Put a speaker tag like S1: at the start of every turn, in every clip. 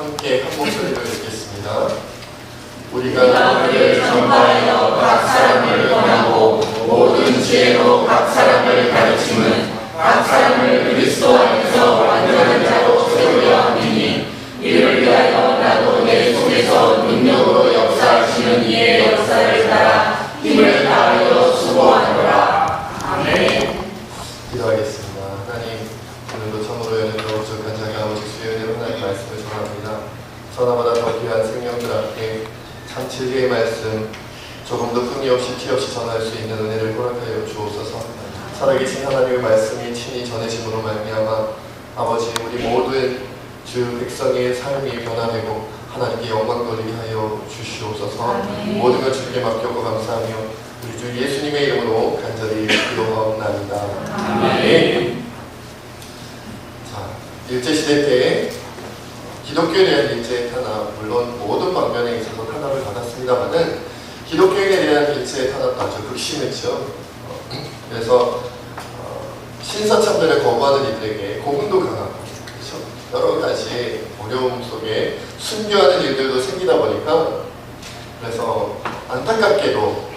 S1: 함께 한 목소리로 읽겠습니다.
S2: 우리가 그를 전파하여 각 사람을 권하고 모든 지혜로 각 사람을 가르침은 각 사람을 그리스도 안에서 완전한 자로 세우려 함이니 이를 위하여 나도 내 속에서 능력으로 역사하시는 이의 역사를 따라 힘을 다하여 수고하노라. 아멘.
S1: 기도하겠습니다. 하나님, 오늘도 참으로 연애로 부족한 자기 아버지 주의 은혜로 하나님 말씀을 전합니다. 전화보다 더 귀한 생명들 앞에 참 진리의 말씀 조금도 끈이 없이 티 없이 전할 수 있는 은혜를 허락하여 주옵소서. 살아계신 하나님의 말씀이 친히 전해짐으로 말미암아 아버지 우리 모든 주 백성의 삶이 변화되고 하나님께 영광 돌리게 하여 주시옵소서.
S2: 아멘.
S1: 모든 걸 주께 맡겼고 감사하며 우리 주 예수님의 이름으로 간절히 기도하옵나이다. 아멘. 자, 일제시대 때 기독교에 대한 일제의 탄압, 물론 모든 방면에 있어서 탄압을 받았습니다만은 기독교에 대한 일제의 탄압도 아주 극심했죠. 그래서 신사참배를 거부하는 이들에게 고문도 강하고, 그렇죠? 여러 가지 어려움 속에 순교하는 일들도 생기다 보니까, 그래서 안타깝게도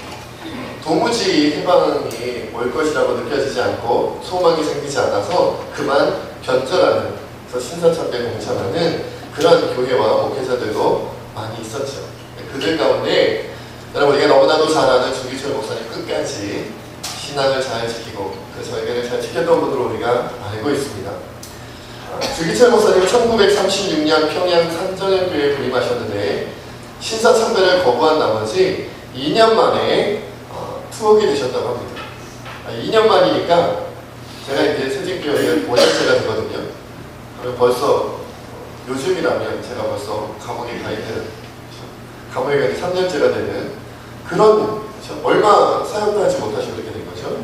S1: 도무지 해방이 올 것이라고 느껴지지 않고 소망이 생기지 않아서 그만 변절하는, 그래서 신사참배에 동참하는 그런 교회와 목회자들도 많이 있었죠. 그들 가운데 여러분 우리가 너무나도 잘 아는 주기철 목사님 끝까지 신앙을 잘 지키고 그 절개를 잘 지켰던 분으로 우리가 알고 있습니다. 주기철 목사님은 1936년 평양 산전현교회에 부임하셨는데 신사참배를 거부한 나머지 2년 만에 투옥이 되셨다고 합니다. 2년 만이니까 제가 이제 새진교회에 5년째가 되거든요. 그럼 벌써 요즘이라면 제가 벌써 감옥에 가 있는, 감옥에 가 3년째가 되는 그런, 얼마 사역도 하지 못하시고 이렇게 된 거죠.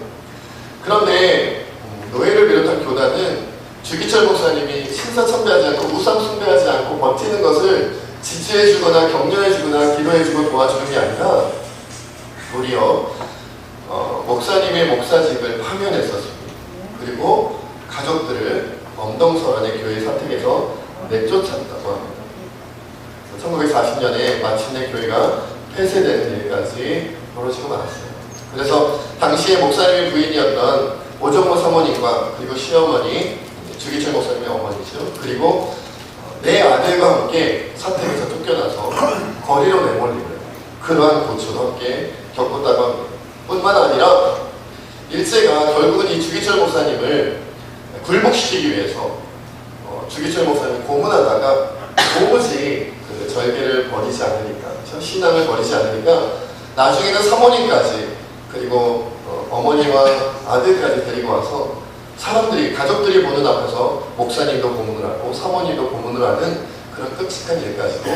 S1: 그런데 노예를 비롯한 교단은 주기철 목사님이 신사참배하지 않고 우상 숭배하지 않고 버티는 것을 지지해주거나 격려해주거나 기도해주고 도와주는 게 아니라 도리어 목사님의 목사직을 파면했었습니다. 그리고 가족들을 엄동설안의 교회 사택에서 내쫓았다고 합니다. 1940년에 마침내 교회가 폐쇄되는 일까지 벌어지고 말았어요. 그래서 당시에 목사님의 부인이었던 오정모 사모님과 그리고 시어머니 주기철 목사님의 어머니죠. 그리고 내 아들과 함께 사택에서 쫓겨나서 거리로 내몰리는 그러한 고초도 함께 겪었다고 합니다. 뿐만 아니라 일제가 결국은 이 주기철 목사님을 굴복시키기 위해서 주기철 목사님을 고문하다가 도무지 그 절개를 버리지 않으니까, 신앙을 버리지 않으니까 나중에는 사모님까지 그리고 어머니와 아들까지 데리고 와서 사람들이, 가족들이 보는 앞에서 목사님도 고문을 하고 사모님도 고문을 하는 그런 끔찍한 일까지도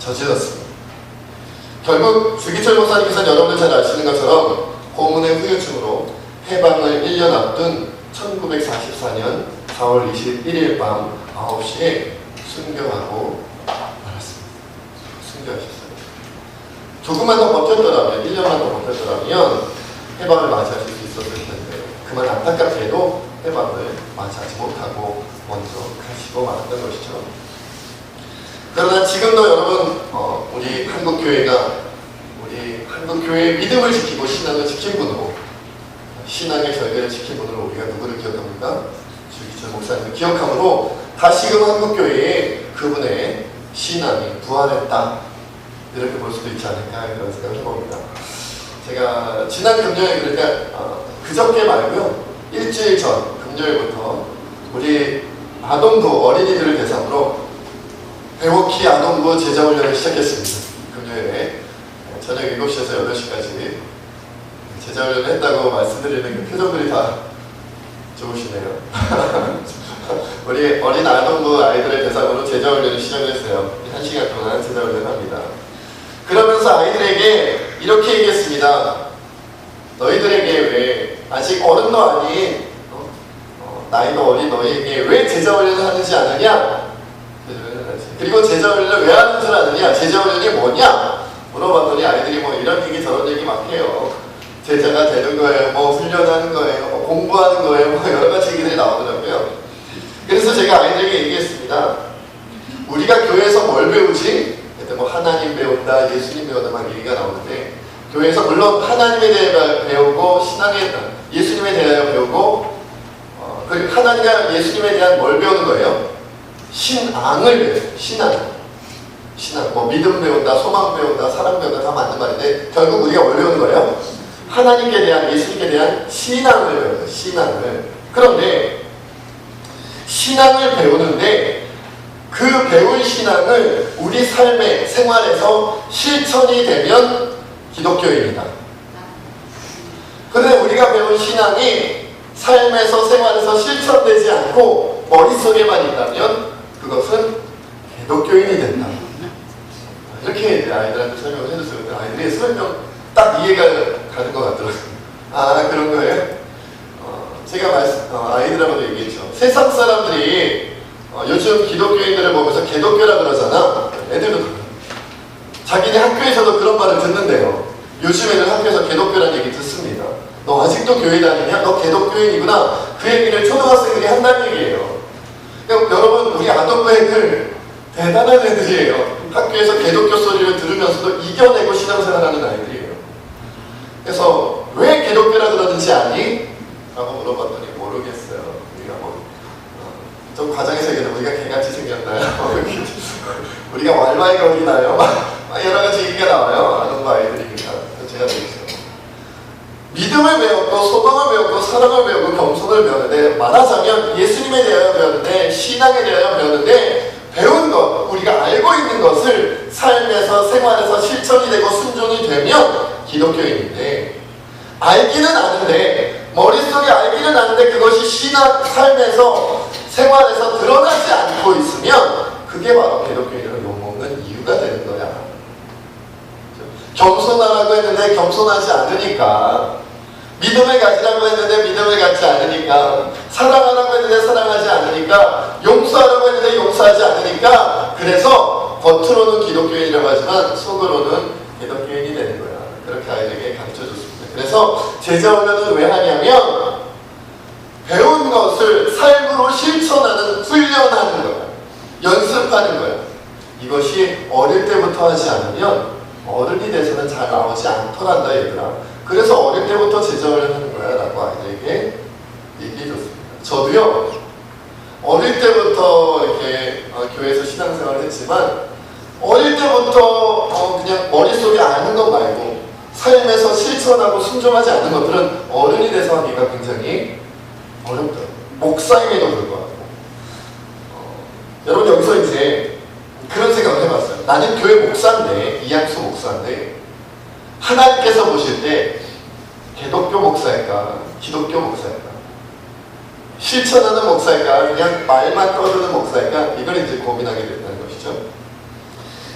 S1: 저질렀습니다. 결국 주기철 목사님께서는 여러분들 잘 아시는 것처럼 고문의 후유증으로 해방을 1년 앞둔 1944년 4월 21일 밤 9시에 순교하고 말았습니다. 순교하셨어요. 조금만 더 버텼더라면, 1년만 더 버텼더라면 해방을 맞이하실 수 있었을 텐데 그만 안타깝게도 해방을 맞이하지 못하고 먼저 가시고 말았던 것이죠. 그러나 지금도 여러분 우리 한국교회가 우리 한국교회의 믿음을 지키고 신앙을 지킨 분으로, 신앙의 절개를 지킨 분으로 우리가 누구를 기억합니까? 주기철 목사님을 기억함으로 다시금 한국교회에 그분의 신앙이 부활했다, 이렇게 볼 수도 있지 않을까 그런 생각을 해봅니다. 제가 지난 금요일, 그러니까 그저께 말고요, 일주일 전 금요일부터 우리 아동부 어린이들을 대상으로 배워키 아동부 제자훈련을 시작했습니다. 금요일에 저녁 7시에서 8시까지 제자훈련을 했다고 말씀드리는 그 표정들이 다 좋으시네요. 우리 어린 아동부 아이들을 대상으로 제자훈련을 시작을 했어요. 1시간 동안 제자훈련을 합니다. 그러면서 아이들에게 이렇게 얘기했습니다. 너희들에게 왜 아직 어른도 아닌 나이도 어린 너희에게 왜 제자훈련을 하는지 아느냐? 그리고 제자훈련을 왜 하는 줄 아느냐? 제자훈련이 뭐냐? 물어봤더니 아이들이 뭐 이런 얘기 저런 얘기 막 해요. 제자가 되는 거예요, 뭐 훈련하는 거예요, 뭐 공부하는 거예요, 뭐 여러 가지 얘기들이 나오더라고요. 그래서 제가 아이들에게 얘기했습니다. 우리가 교회 교회에서 물론 하나님에 대해 배우고 예수님에 대하여 배우고 그리고 하나님과 예수님에 대한 뭘 배우는 거예요? 신앙을 배워요. 신앙. 뭐 믿음 배운다, 소망 배운다, 사랑 배운다 다 맞는 말인데 결국 우리가 뭘 배우는 거예요? 하나님께 대한, 예수님께 대한 신앙을 배워요. 신앙을. 그런데 신앙을 배우는데 그 배운 신앙을 우리 삶의 생활에서 실천이 되면 기독교입니다. 그런데 우리가 배운 신앙이 삶에서 생활에서 실천되지 않고 머릿속에만 있다면 그것은 기독교인이 된다. 이렇게 이제 아이들한테 설명을 해줬어요. 근데 아이들이 설명 딱 이해가 가는 것 같더라고요. 아, 그런 거예요? 제가 아이들하고도 얘기했죠. 세상 사람들이 요즘 기독교인들을 보면서 개독교라 그러잖아. 애들도 자기네 학교에서도 그런 말을 듣는데요. 요즘에는 학교에서 개독교라는 얘기 듣습니다. 너 아직도 교회 다니냐? 너 개독교인이구나. 그 얘기를 초등학생들이 한다는 얘기예요. 여러분, 우리 아동부 애들 대단한 애들이에요. 학교에서 개독교 소리를 들으면서도 이겨내고 신앙생활하는 아이들이에요. 그래서 왜 개독교라 그러는지 아니? 라고 물어봤더니 모르겠어요. 우리가 좀 과장해서 얘기하면 우리가 개같이 생겼나요? 우리가 왈마에 걸리나요? 여러 가지 얘기가 나와요. 아동부 아이들이니까. 제가 되겠어요. 믿음을 배웠고, 소망을 배웠고, 사랑을 배우고, 겸손을 배웠는데, 말하자면 예수님에 대하여 배웠는데, 신앙에 대하여 배웠는데, 배운 것, 우리가 알고 있는 것을 삶에서, 생활에서 실천이 되고 순종이 되면 기독교인인데, 알기는 아는데, 머릿속에 알기는 아는데 그것이 신앙, 삶에서, 생활에서 드러나지 않고 있으면 그게 바로 기독교인으로 욕먹는 이유가 되는 거야. 겸손하라고 했는데 겸손하지 않으니까, 믿음을 가지라고 했는데 믿음을 갖지 않으니까, 사랑하라고 했는데 사랑하지 않으니까, 용서하라고 했는데 용서하지 않으니까, 그래서 겉으로는 기독교인이라고 하지만 속으로는 기독교인이 되는 거야. 그렇게 아이들에게 가르쳐줬습니다. 그래서 제자훈련은 왜 하냐면 배운 것을 삶으로 실천하는, 훈련하는 거야. 연습하는 거야. 이것이 어릴 때부터 하지 않으면 어른이 돼서는 잘 나오지 않더란다 얘들아. 그래서 어릴 때부터 제자훈련 하는 거야 라고 아이들에게 얘기해줬습니다. 저도요 어릴 때부터 이렇게 교회에서 신앙생활을 했지만 어릴 때부터 그냥 머릿속에 아는 것 말고 삶에서 실천하고 순종하지 않는 것들은 어른이 돼서 하기가 굉장히 어렵더라고요. 목사임에도 불구하고. 여러분 여기서 이제 그런 생각을 해봤어요. 나는 교회 목사인데, 이양수 목사인데 하나님께서 보실 때 기독교 목사일까, 기독교 목사일까, 실천하는 목사일까, 그냥 말만 떠드는 목사일까, 이걸 이제 고민하게 된다는 것이죠.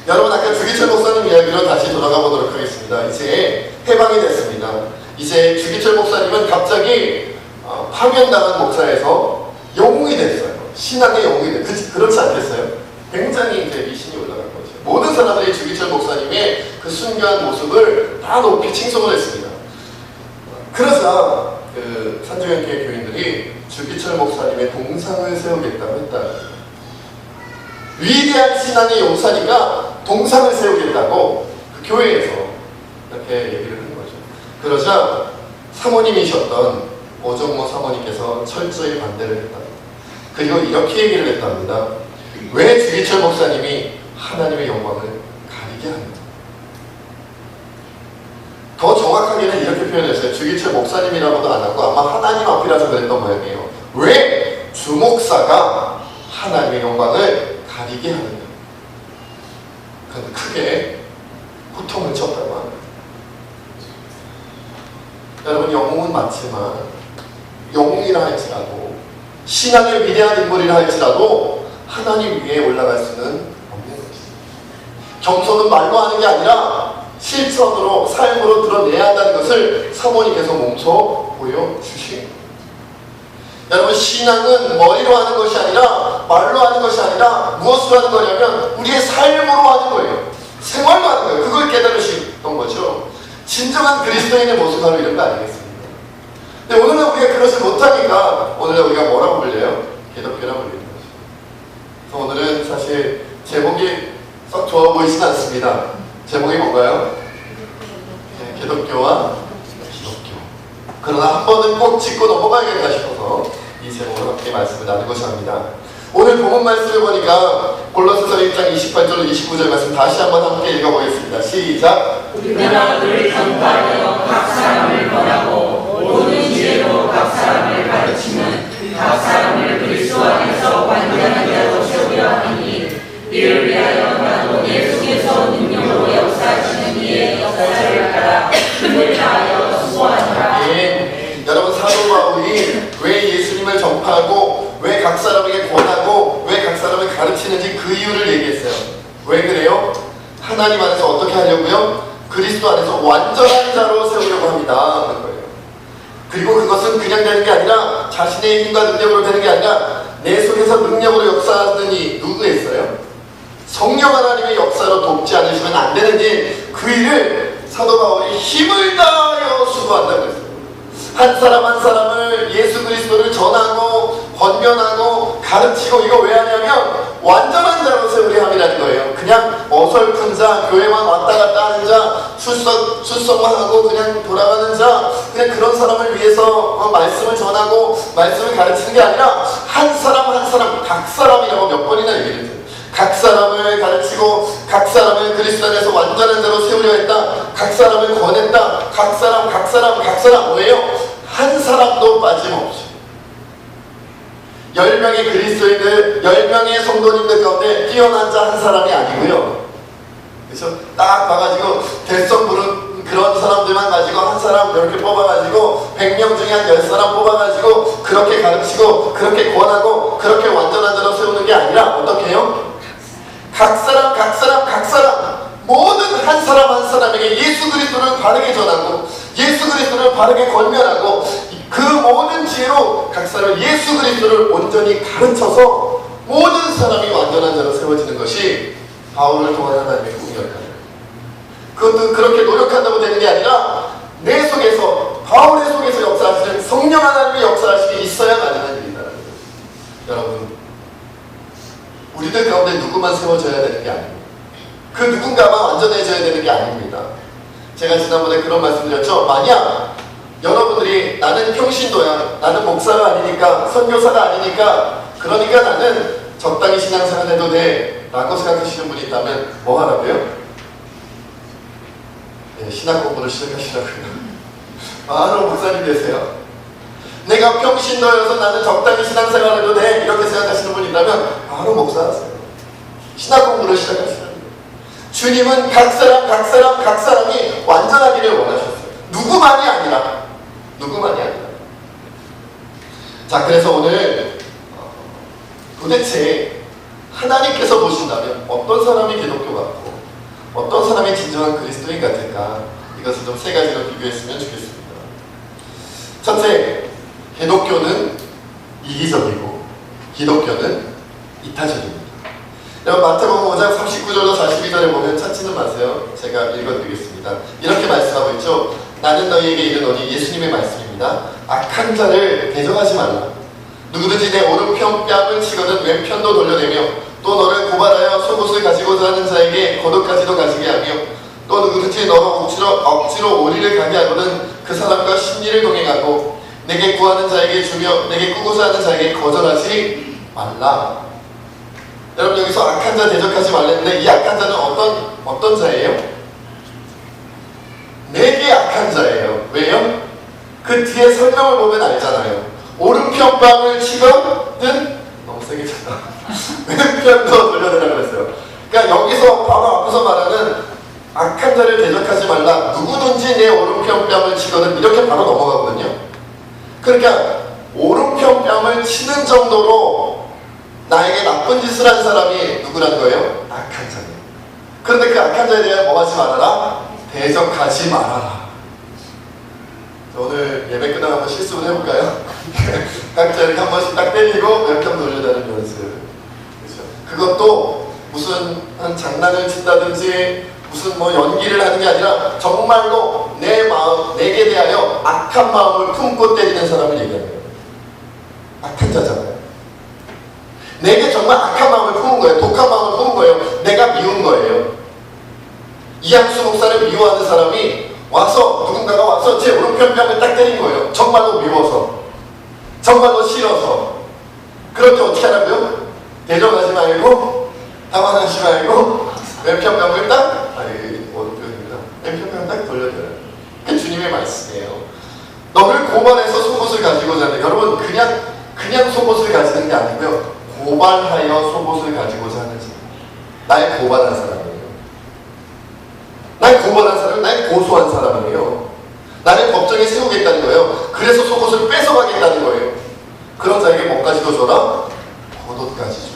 S1: 여러분 아까 주기철 목사님 이야기로 다시 돌아가 보도록 하겠습니다. 이제 해방이 됐습니다. 이제 주기철 목사님은 갑자기 파면당한 목사에서 영웅이 됐어요. 신앙의 영웅이 됐어요. 그렇지 않겠어요? 굉장히 이제 미신이 올라간 거죠. 모든 사람들이 주기철 목사님의 그 순교한 모습을 다 높이 칭송을 했습니다. 그러자 그 산조연교회 교인들이 주기철 목사님의 동상을 세우겠다고 했다. 위대한 신앙의 용사니까 동상을 세우겠다고 그 교회에서 이렇게 얘기를 한 거죠. 그러자 사모님이셨던 오정모 사모님께서 철저히 반대를 했다. 그리고 이렇게 얘기를 했답니다. 왜 주기철 목사님이 하나님의 영광을 가리게 합니다. 더 정확하게는 이렇게 표현했어요. 주기철 목사님이라고도 안 하고 아마 하나님 앞이라서 그랬던 모양이에요. 왜 주목사가 하나님의 영광을 가리게 하느냐. 그런데 크게 호통을 쳤다고 합니다. 여러분 영웅은 맞지만 영웅이라 할지라도 신앙의 위대한 인물이라 할지라도 하나님 위에 올라갈 수는 없는 것입니다. 겸손은 말로 하는 게 아니라 실천으로 삶으로 드러내야 한다는 것을 사모님께서 몸소 보여주신 거예요. 여러분 신앙은 머리로 하는 것이 아니라 말로 하는 것이 아니라 무엇으로 하는 거냐면 우리의 삶으로 하는 거예요. 생활로 하는 거예요. 그걸 깨달으셨던 거죠. 진정한 그리스도인의 모습 바로 이런 거 아니겠습니까? 근데 오늘은 우리가 그것을 못하니까 오늘은 우리가 뭐라고 불려요? 기독교라고 불리는 거죠. 그래서 오늘은 사실 제목이 썩 좋아 보이진 않습니다. 제목이 뭔가요? 기독교와 기독교. 그러나 한 번은 꼭 짚고 넘어가야겠다 싶어서 이 제목으로 함께 말씀을 나누고자 합니다. 오늘 본문 말씀을 보니까 골로새서 1장 28절 29절 말씀 다시 한번 함께 읽어보겠습니다. 시작.
S2: 우리가 늘 전파하여 각 사람을 권하고 모든 지혜로 각 사람을 가르치는 각 사람을 그리스도 안에서 완전한 자로 세우려 하니 이를 위하여 나도 내 속에서 능력으로 역사하시는 이의 역사를 따라 힘을 다하여 수고하노라.
S1: 예, 여러분 사도 바울이 왜 예수님을 전파하고 왜 각 사람에게 권하고 왜 각 사람을 가르치는지 그 이유를 얘기했어요. 왜 그래요? 하나님 안에서 어떻게 하려고요? 그리스도 안에서 완전한 자로 세우려고 합니다 하는 거예요. 그리고 그것은 그냥 되는 게 아니라 자신의 힘과 능력으로 되는 게 아니라 내 속에서 능력으로 역사하는 이 누구 했어요? 성령 하나님의 역사로 돕지 않으시면 안 되는 일, 그 일을 사도 바울이 힘을 다하여 수고한다고 했어요. 한 사람 한 사람을 예수 그리스도를 전하고 권면하고 가르치고 이거 왜 하냐면 완전한 자로 세우려 함이라는 거예요. 그냥 어설픈 자, 교회만 왔다 갔다 하는 자, 출석만 하고 그냥 돌아가는 자, 그냥 그런 사람을 위해서 말씀을 전하고 말씀을 가르치는 게 아니라 한 사람 한 사람, 각 사람이라고 몇 번이나 얘기를 해요. 각 사람을 가르치고 각 사람을 그리스도 안에서 완전한 자로 세우려 했다. 각 사람을 권했다. 각 사람 뭐예요? 한 사람도 빠짐없이 10명의 그리스도인들 10명의 성도님들 가운데 뛰어난 자 한 사람이 아니고요. 그래서 딱 봐가지고 대성 부른 그런 사람들만 가지고 한 사람 이렇게 뽑아가지고 100명 중에 한 10사람 뽑아가지고 그렇게 가르치고 그렇게 권하고 그렇게 완전한 자로 세우는 게 아니라 어떻게 해요? 각 사람 모든 한 사람 한 사람에게 예수 그리스도를 바르게 전하고 예수 그리스도를 바르게 권면하고 그 모든 지혜로 각 사람 예수 그리스도를 온전히 가르쳐서 모든 사람이 완전한 자로 세워지는 것이 바울을 통한 하나님의 꿈이었다. 그것도 그렇게 노력한다고 되는 게 아니라 내 속에서 바울의 속에서 역사하시는 성령 하나님의 역사하심이 있어야 가능한 일이다. 여러분 우리들 가운데 누구만 세워져야 되는 게 아닙니다. 그 누군가만 완전해져야 되는 게 아닙니다. 제가 지난번에 그런 말씀드렸죠. 만약 여러분들이 나는 평신도야, 나는 목사가 아니니까 선교사가 아니니까 그러니까 나는 적당히 신앙생활 해도 돼 라고 생각하시는 분이 있다면 뭐 하라고요? 네, 신학 공부를 시작하시라고요. 바로 목사님 되세요. 내가 평신도여서 나는 적당히 신앙생활 해도 돼 이렇게 생각하시는 분이 있다면 바로 목사하세요. 신학 공부를 시작하시라고요. 주님은 각 사람이 완전하기를 원하셨어요. 누구만이 아니라. 자, 그래서 오늘 도대체 하나님께서 보신다면 어떤 사람이 기독교 같고 어떤 사람이 진정한 그리스도인 같을까? 이것을 좀 세 가지로 비교했으면 좋겠습니다. 첫째, 기독교는 이기적이고 기독교는 이타적입니다. 여러분 마태복음 5장 39절로 42절에 보면 찾지는 마세요. 제가 읽어드리겠습니다. 이렇게 말씀하고 있죠. 나는 너희에게 이르노니 예수님의 말씀입니다. 악한 자를 대적하지 말라. 누구든지 내 오른편 뺨을 치거든 왼편도 돌려내며 또 너를 고발하여 속옷을 가지고자 하는 자에게 겉옷까지도 가지게 하며 또 누구든지 너로 억지로 오리를 가게 하거든 그 사람과 심리를 동행하고 내게 구하는 자에게 주며 내게 꾸고자 하는 자에게 거절하지 말라. 여러분 여기서 악한 자 대적하지 말랬는데 이 악한 자는 어떤 자예요? 내게 악한 자예요. 왜요? 그 뒤에 설명을 보면 알잖아요. 오른편 뺨을 치거든 너무 세게 쳤다. 왼편도 돌려내라고 했어요. 그러니까 여기서 바로 앞에서 말하는 악한 자를 대적하지 말라. 누구든지 내 오른편 뺨을 치거든 이렇게 바로 넘어가거든요. 그러니까 오른편 뺨을 치는 정도로 나에게 나쁜 짓을 한 사람이 누구라는 거예요? 악한 자예요. 그런데 그 악한 자에 대해 뭐 하지 말아라? 대적하지 말아라. 오늘 예배 끝나고 한번 실습을 해볼까요? 각자 이렇게 한 번씩 딱 때리고 이렇게 한번 돌려다는 연습. 그렇죠? 그것도 무슨 한 장난을 친다든지 무슨 뭐 연기를 하는 게 아니라 정말로 내 마음, 내게 대하여 악한 마음을 품고 때리는 사람을 얘기하는 거예요. 악한 자잖아요. 내게 정말 악한 마음을 품은 거예요. 독한 마음을 품은 거예요. 내가 미운 거예요. 이양수 목사를 미워하는 사람이 와서 누군가가 와서 제 오른편 뺨을 딱 때린 거예요. 정말로 미워서, 정말로 싫어서. 그럴 때 어떻게 하라고요? 대적하지 말고, 당황하지 말고, 왼편 뺨을 딱, 오른편입니다. 왼편 뺨을 딱 돌려줘요. 그게 주님의 말씀이에요. 너를 고발해서 속옷을 가지고자 하는, 여러분 그냥 속옷을 가지는 게 아니고요, 고발하여 속옷을 가지고자 하는 사람, 날 고발한 사람이에요. 날 고발한 사람은 날 고소한 사람이에요. 나를 법정에 세우겠다는 거예요. 그래서 속옷을 뺏어가겠다는 거예요. 그런 자에게 뭐까지도 줘라? 겉옷까지 줘.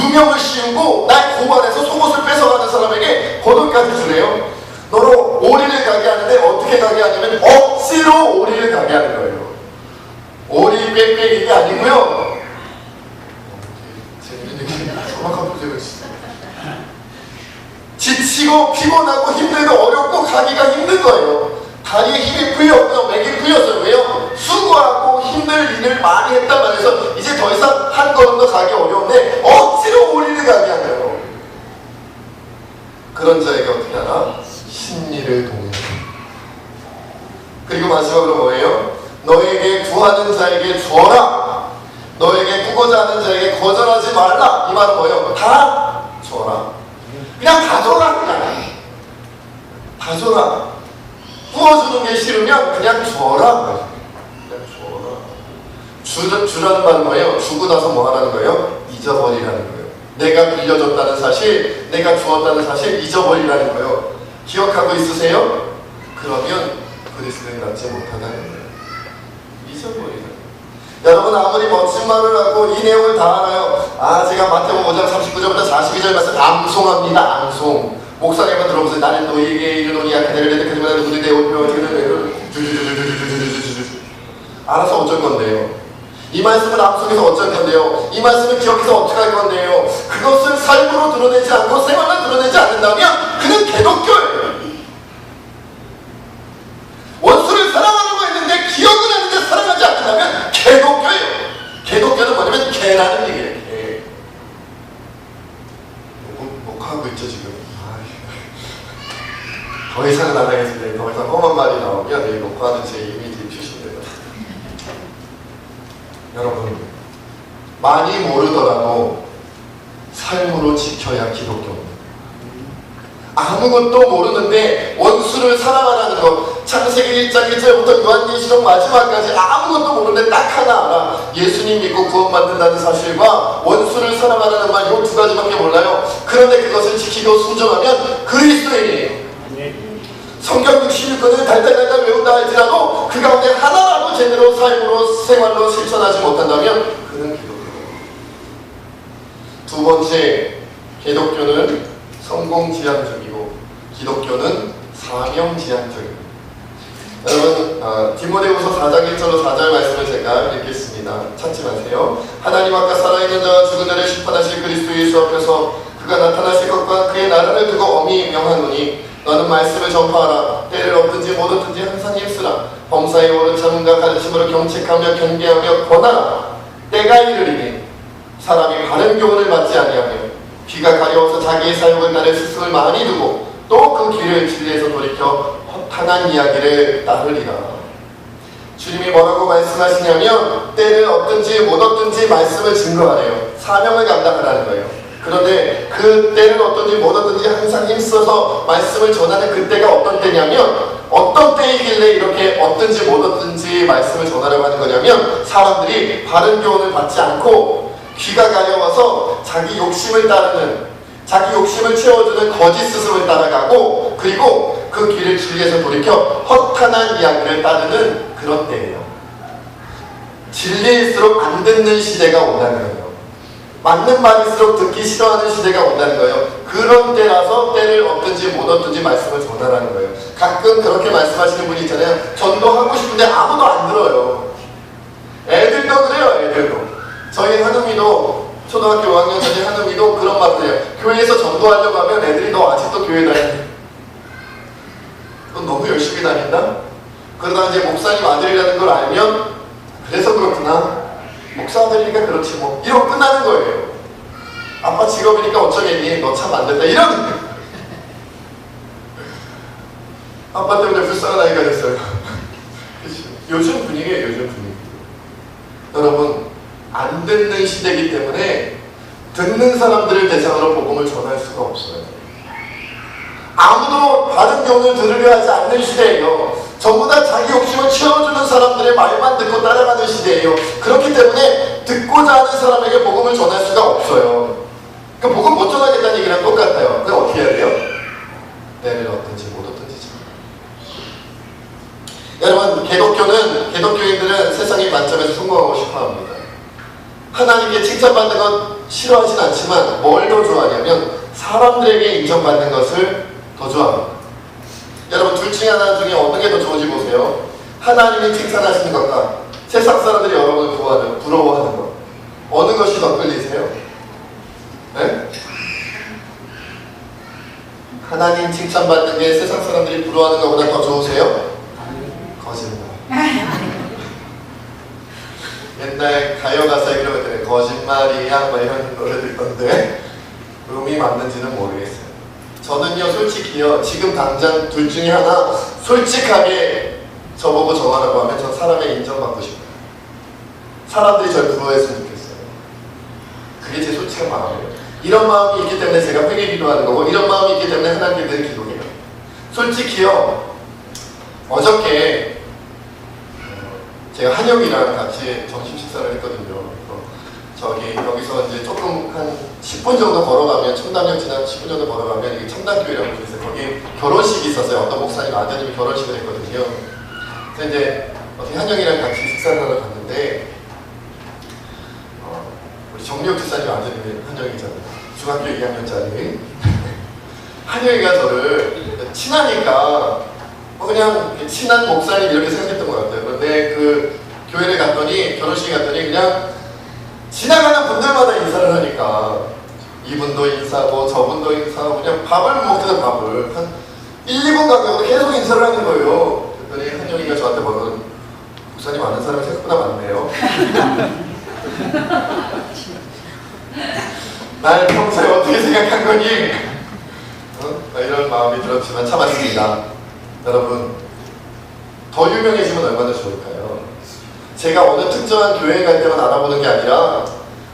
S1: 누명을 씌우고 날 고발해서 속옷을 뺏어가는 사람에게 겉옷까지 주래요. 너로 오리를 가게 하는데 어떻게 가게 하냐면 억지로 오리를 가게 하는 거예요. 오리 빽빽이게 아니고요. 재밌는 얘기 정확한 문제가 있어요. 지치고 피곤하고 힘들고 어렵고 가기가 힘든 거예요. 다리에 힘이 풀렸고요. 맥이 풀렸어요. 왜요? 수고하고 힘들 일을 많이 했단 말이에요. 이제 더 이상 한 걸음 더 가기 어려운데 억지로 오리를 가게 하는 거예요. 그런 자에게 어떻게 하나? 심리를 동해. 그리고 마지막으로 뭐예요? 너에게 구하는 자에게 주어라. 너에게 구고자 하는 자에게 거절하지 말라. 이 말은 뭐예요? 다 줘라. 그냥 다 줘라. 그냥 다 줘라. 구워주는 게 싫으면 그냥 줘라. 그냥 줘라. 주라는 말은 뭐예요? 주고 나서 뭐 하라는 거예요? 잊어버리라는 거예요. 내가 빌려줬다는 사실, 내가 주었다는 사실 잊어버리라는 거예요. 기억하고 있으세요? 그러면 그리스도인 낫지 못하다는 거예요. 잊어버리는. 여러분 아무리 멋진 말을 하고 이 내용을 다 알아요. 제가 마태복음 5장 39절부터 42절 말씀 암송합니다. 암송. 목사님만 들어보세요. 나는 너희에게 이르노니 약한 애를 내득하지만 누구든 내 옷표 알아서 어쩔 건데요. 이 말씀을 암송해서 어쩔 건데요. 이 말씀을 기억해서 어떻게 할 건데요. 그것을 삶으로 드러내지 않고 생활만 드러내지 않는다면 그는 개독교예요. 원수를 사랑하려고 했는데 기억은 하는데 사랑하지 않는다면 개독교예요. 개독교는 뭐냐면 개라는 얘기예요. 개. 녹화하고 있죠 지금. 더 이상은 안 하겠습니다. 더 이상 험한 말이 나오면 이 녹화하는 제 이미지 표시입니다. 여러분 많이 모르더라도 삶으로 지켜야 기독교입니다. 아무것도 모르는데 원수를 사랑하라는 것, 창세기 1장 1절부터 요한계시록 마지막까지 아무것도 모르는데 딱 하나 알아. 예수님 믿고 구원받는다는 사실과 원수를 사랑하라는 말, 이 두 가지밖에 몰라요. 그런데 그것을 지키고 순종하면 그리스도인이에요. 성경 66권을 달달달달 외운다 할지라도 그 가운데 하나라도 제대로 삶으로 생활로 실천하지 못한다면 그는 기독교예요. 두 번째, 기독교는 성공지향적이고 기독교는 사명지향적입니다. 여러분 디모데후서 4장 1절로 4절 말씀을 제가 읽겠습니다. 찾지 마세요. 하나님 앞과 살아있는 자와 죽은 자를 심판하실 그리스도 예수 앞에서 그가 나타나실 것과 그의 나라를 두고 엄히 명하노니 너는 말씀을 전파하라. 때를 얻든지 못 얻든지 항상 힘쓰라. 범사에 옳은 참음과 가르침으로 경책하며 경계하며 권하라. 때가 이르리니 사람이 바른 교훈을 받지 아니하며 귀가 가려워서 자기의 사욕을 따를 스승을 많이 두고 또 그 길을 진리에서 돌이켜 허탄한 이야기를 따르리라. 주님이 뭐라고 말씀하시냐면 때를 얻든지 못 얻든지 말씀을 증거하래요. 사명을 감당하라는 거예요. 그런데 그 때를 얻든지 못 얻든지 항상 힘써서 말씀을 전하는 그때가 어떤 때냐면, 어떤 때이길래 이렇게 얻든지 못 얻든지 말씀을 전하려고 하는 거냐면, 사람들이 바른 교훈을 받지 않고 귀가 가려워서 자기 욕심을 따르는, 자기 욕심을 채워주는 거짓 스승을 따라가고, 그리고 그 길을 진리에서 돌이켜 허탄한 이야기를 따르는 그런 때예요. 진리일수록 안 듣는 시대가 온다는 거예요. 맞는 말일수록 듣기 싫어하는 시대가 온다는 거예요. 그런 때라서 때를 얻든지 못 얻든지 말씀을 전하라는 거예요. 가끔 그렇게 말씀하시는 분이 있잖아요. 전도하고 싶은데 아무도 안 들어요. 애들도 그래요. 애들도. 저희 한웅이도 초등학교 5학년 전에 한웅이도 그런 말을 해요. 교회에서 전도하려고 하면 애들이 너 아직도 교회 다니니? 넌 너무 열심히 다닌다? 그러다 이제 목사님 아들이라는 걸 알면 그래서 그렇구나. 목사 아들이니까 그렇지 뭐. 이러고 끝나는 거예요. 아빠 직업이니까 어쩌겠니? 너 참 안 됐다. 이런. 아빠 때문에 불쌍한 아이가 됐어요. 그렇죠? 요즘 분위기예요, 요즘 분위기. 여러분, 안 듣는 시대이기 때문에 듣는 사람들을 대상으로 복음을 전할 수가 없어요. 아무도 다른 교훈을 들으려 하지 않는 시대예요. 전부 다 자기 욕심을 채워주는 사람들의 말만 듣고 따라가는 시대예요. 그렇기 때문에 듣고자 하는 사람에게 복음을 전할 수가 없어요. 그러니까 복음 못 전하겠다는 얘기랑 똑같아요. 그럼 어떻게 해야 돼요? 내를 얻든지 못 얻든지. 여러분, 기독교인들은 세상의 관점에서 성공하고 싶어 합니다. 하나님께 칭찬받는 것 싫어하진 않지만 뭘 더 좋아하냐면 사람들에게 인정받는 것을 더 좋아합니다. 여러분, 둘 중에 하나 중에 어느 게 더 좋은지 보세요. 하나님이 칭찬하시는 것과 세상 사람들이 여러분을 부러워하는 것, 어느 것이 더 끌리세요? 네? 하나님 칭찬받는 게 세상 사람들이 부러워하는 것보다 더 좋으세요? 거짓말. 옛날 가요 가사에 그러면 거짓말이야 뭐 이런 노래도 있던데 음이 맞는지는 모르겠어요. 저는요, 솔직히요, 지금 당장 둘 중에 하나 솔직하게 저보고 정하라고 하면 전 사람의 인정받고 싶어요. 사람들이 저를 부러워했으면 좋겠어요. 그게 제 솔직한 마음이에요. 이런 마음이 있기 때문에 제가 회개 기도하는 거고, 이런 마음이 있기 때문에 하나님께 늘 기도해요. 솔직히요, 어저께 제가 한영이랑 같이 점심 식사를 했거든요. 여기서 이제 조금 한 10분 정도 걸어가면, 청담역 지나 10분 정도 걸어가면 이게 청담교회라고 있어요. 거기 결혼식이 있었어요. 어떤 목사님 아드님이 결혼식을 했거든요. 그래서 이제 어떻게 한영이랑 같이 식사를 하러 갔는데, 우리 정미혁 집사님 아드님이 한영이잖아요. 중학교 2학년짜리. 한영이가 저를 친하니까 그냥 친한 목사님 이렇게 생각했던 것 같아요. 그런데 그 교회를 갔더니, 결혼식에 갔더니 그냥 지나가는 분들마다 인사를 하니까 이분도 인사하고 저분도 인사하고 그냥 밥을 못 먹는 밥을 한 1, 2분 간격으로 계속 인사를 하는 거예요. 그랬더니 한영이가 저한테 뭐라고, 목사님 아는 사람이 생각보다 많네요. 날 평소에 어떻게 생각한 거니? 이런 마음이 들었지만 참았습니다. 여러분, 더 유명해지면 얼마나 좋을까요? 제가 어느 특정한 교회에 갈 때만 알아보는 게 아니라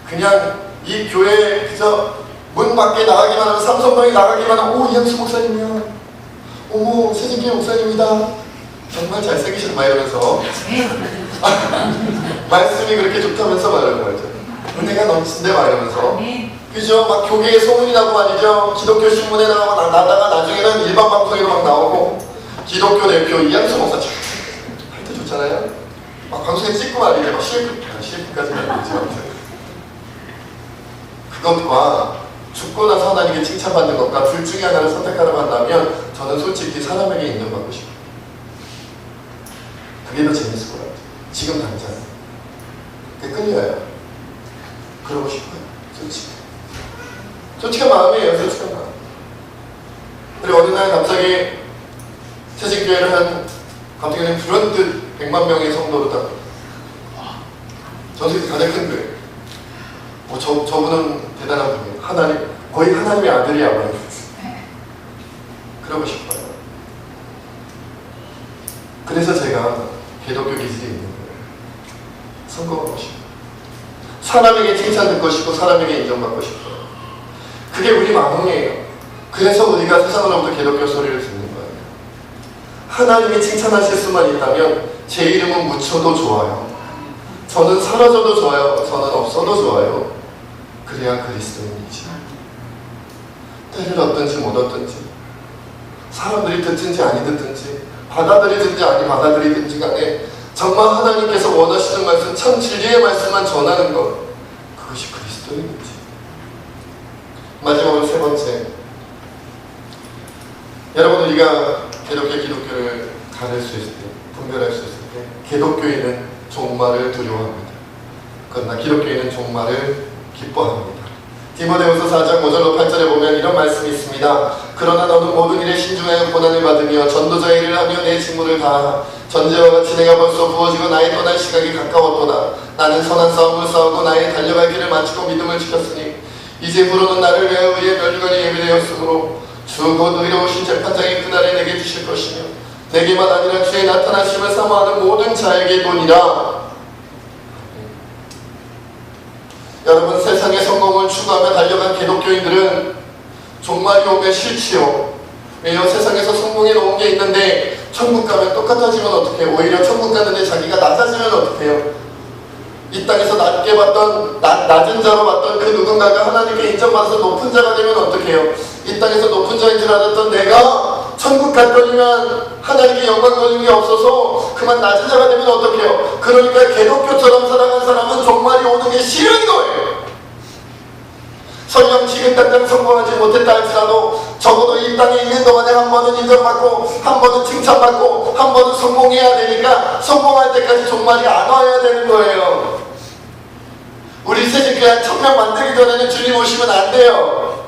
S1: 그냥 이 교회 그저 문 밖에 나가기만 하면, 삼성동에 나가기만 하면, 오, 이양수 목사님이야, 어머, 세진교 목사님이다, 정말 잘생기신 막 이러면서 말씀이 그렇게 좋다면서 막 이러는 거죠. 은혜가 넘친데 막 이러면서, 그죠? 막 교계에 소문이 나고 말이죠. 기독교 신문에 나다가 나중에는 일반 방송에도 막 나오고, 기독교 대표 이양수 목사 할 때 좋잖아요. 막 방송에 찍고 말이죠. 막 CF까지는 아니지. 그것과 죽고 나서 하나님께 칭찬받는 것과 둘 중에 하나를 선택하라고 한다면 저는 솔직히 사람에게 인정받고 싶어요. 그게 더 재밌을 것 같아요. 지금 당장. 그게 끌려요. 그러고 싶어요. 솔직한 마음이에요. 솔직한 마음. 그리고 어느 날 갑자기 새신교회를 갑자기 그냥 불현듯 100만 명의 성도로 딱, 전세계에서 가장 큰 교회. 저분은 대단한 분이에요. 거의 하나님의 아들이야. 그러고 싶어요. 그래서 제가 기독교 기질이 있는 거예요. 성공하고 싶어요. 사람에게 칭찬 듣고 싶고, 사람에게 인정받고 싶어요. 그게 우리 마음이에요. 그래서 우리가 세상으로부터 기독교 소리를 듣는 거예요. 하나님이 칭찬하실 수만 있다면 제 이름은 묻혀도 좋아요. 저는 사라져도 좋아요. 저는 없어도 좋아요. 그래야 그리스도인이지. 때를 얻든지 못 얻든지, 사람들이 듣든지 아니 듣든지, 받아들이든지 아니 받아들이든지 간에 정말 하나님께서 원하시는 말씀, 참 진리의 말씀만 전하는 것, 그것이 그리스도인이지. 마지막으로 세 번째, 여러분, 우리가 기독교를 가를 수 있을 때, 분별할 수 있을 때, 기독교인은 종말을 두려워합니다. 그러나 기독교인은 종말을 기뻐합니다. 디모데후서 4장 5절로 8절에 보면 이런 말씀이 있습니다. 그러나 너는 모든 일에 신중하여 고난을 받으며 전도자의 일을 하며 내 직무를 다하라. 전제와 같이 내가 벌써 부어지고 나의 떠날 시각이 가까웠도다. 나는 선한 싸움을 싸우고 나의 달려갈 길을 마치고 믿음을 지켰으니 이제부로는 나를 위하여 의의 면류관이 예비되었으므로 주 곧 의로우신 재판장이 그날에 내게 주실 것이며 내게만 아니라 주의 나타나심을 사모하는 모든 자에게 도니라. 여러분, 세상의 성공을 추구하며 달려간 기독교인들은 종말이 오면 싫지요. 왜요? 세상에서 성공해 놓은 게 있는데 천국 가면 똑같아지면 어떡해요? 오히려 천국 가는데 자기가 낮아지면 어떡해요? 이 땅에서 낮게 봤던, 낮은 자로 봤던 그 누군가가 하나님께 인정받아서 높은 자가 되면 어떡해요? 이 땅에서 높은 자인 줄 알았던 내가 천국 갔더니만 하나님께 영광 돌리는 게 없어서 그만 낮은 자가 되면 어떡해요? 그러니까 기독교처럼 살아간 사람은 종말이 오는 게 싫은 거예요. 설령 지금 당장 성공하지 못했다 할지라도 적어도 이 땅에 있는 동안에 한 번은 인정받고 한 번은 칭찬받고 한 번은 성공해야 되니까 성공할 때까지 종말이 안 와야 되는 거예요. 우리 새집 교회 한 1000명 만들기 전에는 주님 오시면 안 돼요.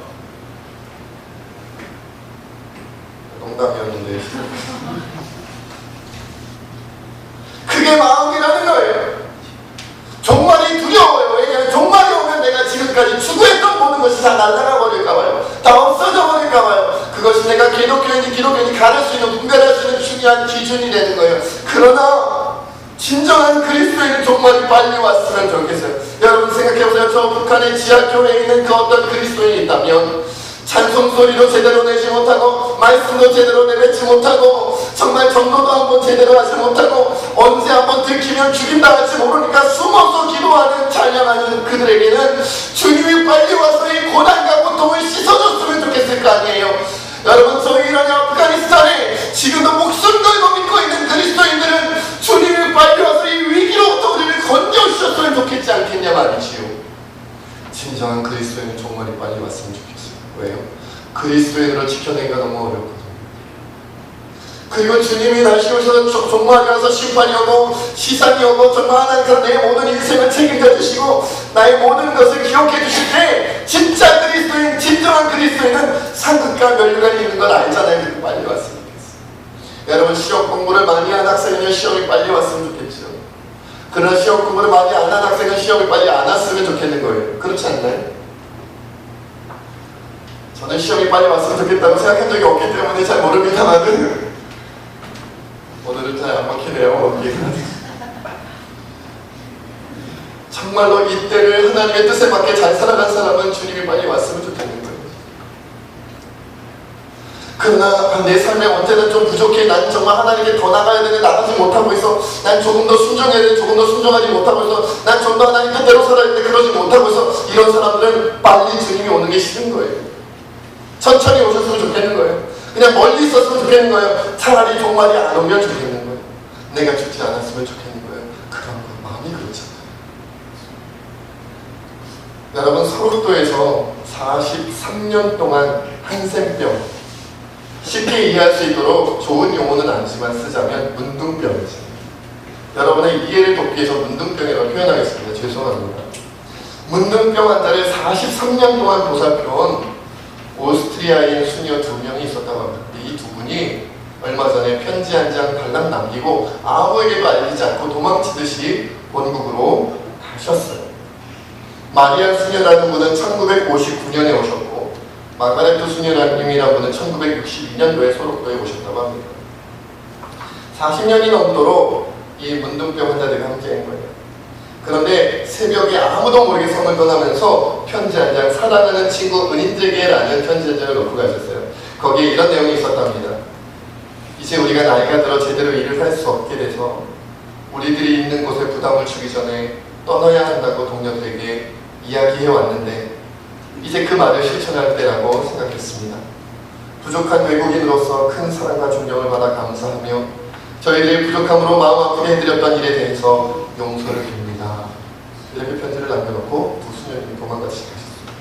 S1: 농담이었는데 그게 마음이라는 거예요. 종말이 두려워요. 왜냐하면 종말이 오면 내가 지금까지 추구했던 모든 것이 다 날아가 버릴까봐요. 다 없어져 버릴까봐요. 그것이 내가 기독교인이 가를 수 있는, 분별할 수 있는 중요한 기준이 되는 거예요. 그러나 진정한 그리스도인은 종말이 빨리 왔으면 좋겠어요. 여러분 생각해보세요. 저 북한의 지하교회에 있는 그 어떤 그리스도인이 있다면 찬송 소리도 제대로 내지 못하고 말씀도 제대로 내뱉지 못하고 정말 전도도 한번 제대로 하지 못하고 언제 한번 들키면 죽임당할지 모르니까 숨어서 기도하는 찬양하는 그들에게는 주님이 빨리 와서 이 고난과 고통을 씻어줬으면 좋겠을 거 아니에요. 여러분, 저희 이란의 아프가니스탄에 지금도 목숨 걸고 믿고 있는 그리스도인들은 주님이 빨리 와서 이 위기로부터 우리를 건져주셨으면 좋겠지 않겠냐 말이지요. 진정한 그리스도인은 종말이 빨리 왔으면 좋겠어요. 왜요? 그리스도인으로 지켜내기가 너무 어렵거든요. 그리고 주님이 다시 오셔서 종말이 와서 심판이 오고 시상이 오고 정말 하나님께서 내 모든 인생을 책임져 주시고 나의 모든 것을 기억해 주실 때 진짜 그리스도인, 진정한 그리스도인은 상급과 멸류관이 있는 걸 알잖아요. 그렇게 빨리 왔으면 좋겠어요. 여러분, 시험 공부를 많이 한 학생은 시험이 빨리 왔으면 좋겠죠. 그러나 시험 공부를 많이 안 한 학생은 시험이 빨리 안 왔으면 좋겠는 거예요. 그렇지 않나요? 저는 시험이 빨리 왔으면 좋겠다고 생각한 적이 없기 때문에 잘 모릅니다만 오늘은 잘 안 먹히네요. 정말로 이때를 하나님의 뜻에 맞게 잘 살아간 사람은 주님이 빨리 왔으면 좋겠는 거예요. 그러나 내 삶에 언제는 좀 부족해. 난 정말 하나님께 더 나가야 되는데 나가지 못하고 있어. 난 조금 더 순종해야 되는데 조금 더 순종하지 못하고 있어. 난 좀 더 하나님 뜻대로 살아야 되는데 그러지 못하고 있어. 이런 사람들은 빨리 주님이 오는 게 싫은 거예요. 천천히 오셨으면 좋겠는 거예요. 그냥 멀리 있었으면 좋겠는 거예요. 차라리 종말이 안 오면 좋겠는 거예요. 내가 죽지 않았으면 좋겠는 거예요. 그런 거 마음이 그렇잖아요. 여러분, 서울도에서 43년 동안 한센병, 쉽게 이해할 수 있도록 좋은 용어는 아니지만 쓰자면 문둥병이죠. 여러분의 이해를 돕기 위해서 문둥병이라고 표현하겠습니다. 죄송합니다. 문둥병 환자를 43년 동안 보살펴온 오스트리아인 수녀 2명이 있었다고 합니다. 이 두 분이 얼마 전에 편지 한 장 달랑 남기고 아무에게도 알리지 않고 도망치듯이 본국으로 가셨어요. 마리안 수녀라는 분은 1959년에 오셨고 마가레트 수녀님이라는 분은 1962년도에 소록도에 오셨다고 합니다. 40년이 넘도록 이 문둥병 환자들과 함께한 거예요. 그런데 새벽에 아무도 모르게 성을 떠나면서 편지 한 장, 사랑하는 친구 은인제게라는 편지 한 장을 놓고 가셨어요. 거기에 이런 내용이 있었답니다. 이제 우리가 나이가 들어 제대로 일을 할 수 없게 돼서 우리들이 있는 곳에 부담을 주기 전에 떠나야 한다고 동료들에게 이야기해 왔는데 이제 그 말을 실천할 때라고 생각했습니다. 부족한 외국인으로서 큰 사랑과 존경을 받아 감사하며 저희들의 부족함으로 마음 아프게 해드렸던 일에 대해서 용서를 빕니다. 이렇게 편지를 남겨놓고 두 수녀님이 도망가시 가셨습니다.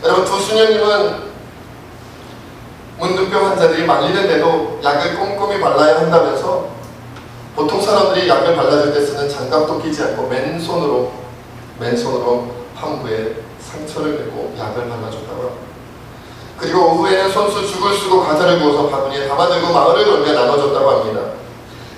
S1: 여러분, 두 수녀님은 문둥병 환자들이 말리는데도 약을 꼼꼼히 발라야 한다면서 보통 사람들이 약을 발라줄 때 쓰는 장갑도 끼지 않고 맨손으로患부에 상처를 내고 약을 발라줬다고 합니다. 그리고 오후에는 손수 죽을 쓰고 과자를 구워서 바구니에 담아들고 마을을 돌며 나눠줬다고 합니다.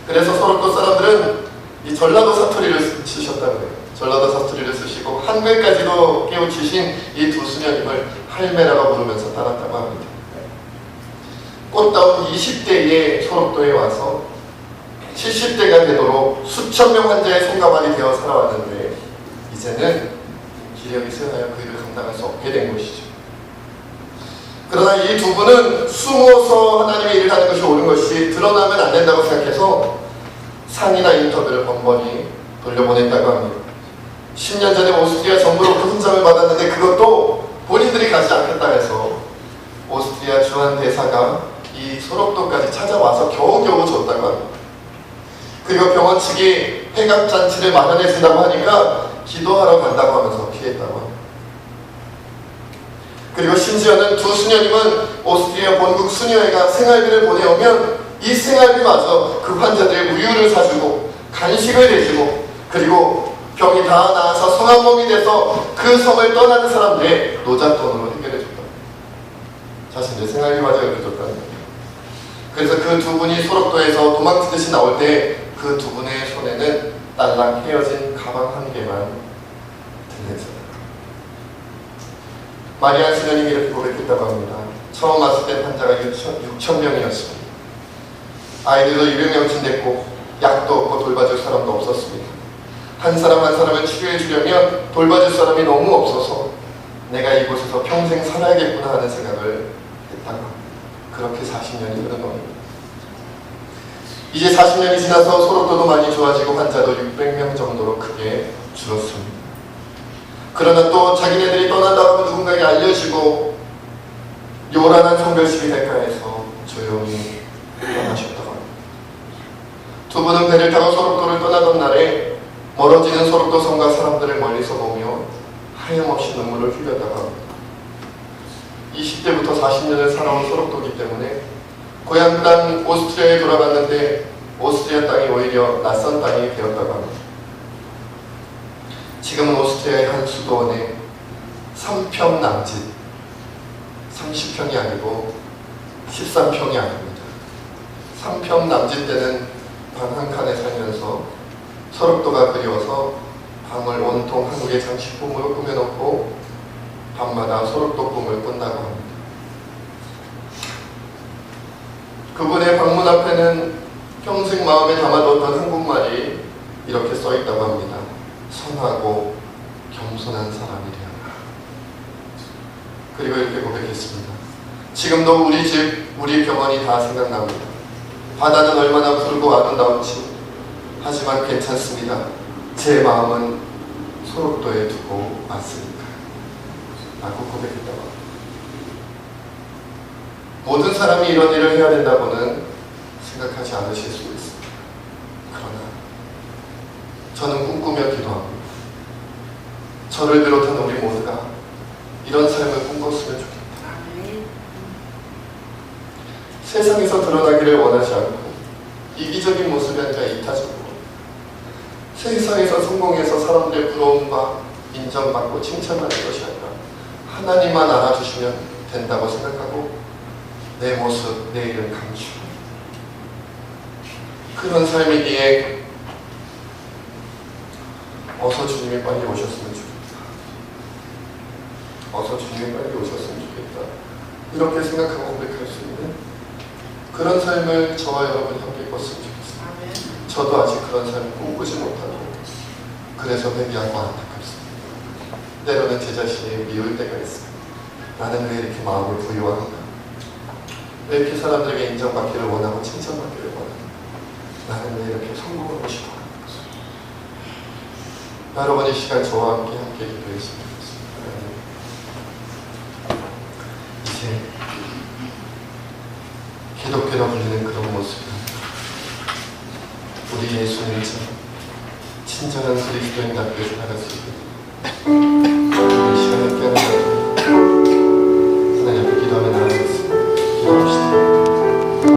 S1: 그래서 소록도 사람들은 이 전라도 사투리를 쓰셨다고 해요. 전라도 사투리를 쓰시고 한글까지도 깨우치신 이 두 수녀님을 할매라고 부르면서 따랐다고 합니다. 꽃다운 20대의 소록도에 와서 70대가 되도록 수천 명 환자의 손가발이 되어 살아왔는데 이제는 기력이 쇠하여 그 일을 감당할 수 없게 된 것이죠. 그러나 이 두 분은 숨어서 하나님의 일을 하는 것이 옳은 것이 드러나면 안 된다고 생각해서 상이나 인터뷰를 번번이 돌려보냈다고 합니다. 10년 전에 오스트리아 정부로부터 훈장을 받았는데 그것도 본인들이 가지 않겠다 해서 오스트리아 주한 대사가 이 소록도까지 찾아와서 겨우겨우 줬다고 합니다. 그리고 병원 측이 회갑잔치를 마련해준다고 하니까 기도하러 간다고 하면서 피했다고 합니다. 그리고 심지어는 두 수녀님은 오스트리아 본국 수녀회가 생활비를 보내오면 이 생활비마저 그 환자들의 우유를 사주고 간식을 내주고 그리고 병이 다 나아서 성한 몸이 돼서 그 섬을 떠나는 사람들의 노잣돈으로 해결해줬다. 자신들 생활비마저 해줬다는 거예요. 그래서 그 두 분이 소록도에서 도망치듯이 나올 때 그 두 분의 손에는 딸랑 헤어진 가방 한 개만 들려있었다. 마리안 수녀님이 이렇게 고백했다고 합니다. 처음 왔을 때 환자가 6천 명이었습니다. 아이들도 200명쯤 됐고 약도 없고 돌봐줄 사람도 없었습니다. 한 사람 한 사람을 치료해 주려면 돌봐줄 사람이 너무 없어서 내가 이곳에서 평생 살아야겠구나 하는 생각을 했다고 합니다. 그렇게 40년이 흐른 겁니다. 이제 40년이 지나서 소록도도 많이 좋아지고 환자도 600명 정도로 크게 줄었습니다. 그러나 또 자기네들이 떠난다고 누군가에게 알려지고 요란한 성별식이 될까 해서 조용히 떠나셨다고 합니다. 두 분은 배를 타고 소록도를 떠나던 날에 멀어지는 소록도 성과 사람들을 멀리서 보며 하염없이 눈물을 흘렸다고 합니다. 20대부터 40년을 살아온 소록도이기 때문에 고향 땅 오스트리아에 돌아갔는데 오스트리아 땅이 오히려 낯선 땅이 되었다고 합니다. 지금은 오스트리아의 한 수도원에 3평 남짓, 30평이 아니고 13평이 아닙니다. 3평 남짓 되는 방 한 칸에 살면서 소록도가 그리워서 방을 온통 한국의 장식품으로 꾸며놓고 밤마다 소록도 꿈을 꾼다고 합니다. 그분의 방문 앞에는 평생 마음에 담아뒀던 한국말이 이렇게 써있다고 합니다. 선하고 겸손한 사람이 되어라. 그리고 이렇게 고백했습니다. 지금도 우리 집, 우리 병원이 다 생각납니다. 바다는 얼마나 푸르고 아름다운지. 하지만 괜찮습니다. 제 마음은 소록도에 두고 왔으니까. 라고 고백했다고 합니다. 모든 사람이 이런 일을 해야 된다고는 생각하지 않으실 수 있습니다. 그러나 저는 꿈꾸며 기도합니다. 저를 비롯한 우리 모두가 이런 삶을 꿈꿨으면 좋겠다. 세상에서 드러나기를 원하지 않고 이기적인 모습이 아니라 이타적으로 세상에서 성공해서 사람들의 부러움과 인정받고 칭찬받는 것이 아니라 하나님만 알아주시면 된다고 생각하고 내 모습, 내 이름 감추고 그런 삶이기에 어서 주님이 빨리 오셨으면 좋겠다. 어서 주님이 빨리 오셨으면 좋겠다. 이렇게 생각하고 고백할 수 있는 그런 삶을 저와 여러분이 함께 꿨으면 좋겠습니다. 저도 아직 그런 삶을 꿈꾸지 못하고 그래서 회개하고 안타깝습니다. 때로는 제 자신이 미울 때가 있습니다. 나는 왜 이렇게 마음을 부유한가? 왜 이렇게 사람들에게 인정받기를 원하고 칭찬받기를 원하는가? 나는 왜 이렇게 성공하고 싶어 하는 것일까? 여러분 이 시간 저와 함께 기도했습니다. 이제 기독교로 불리는 그런 모습을 우리 예수님처럼 친절한 그리스도인답게 살아갈 수 있게 이 시간 함께 하는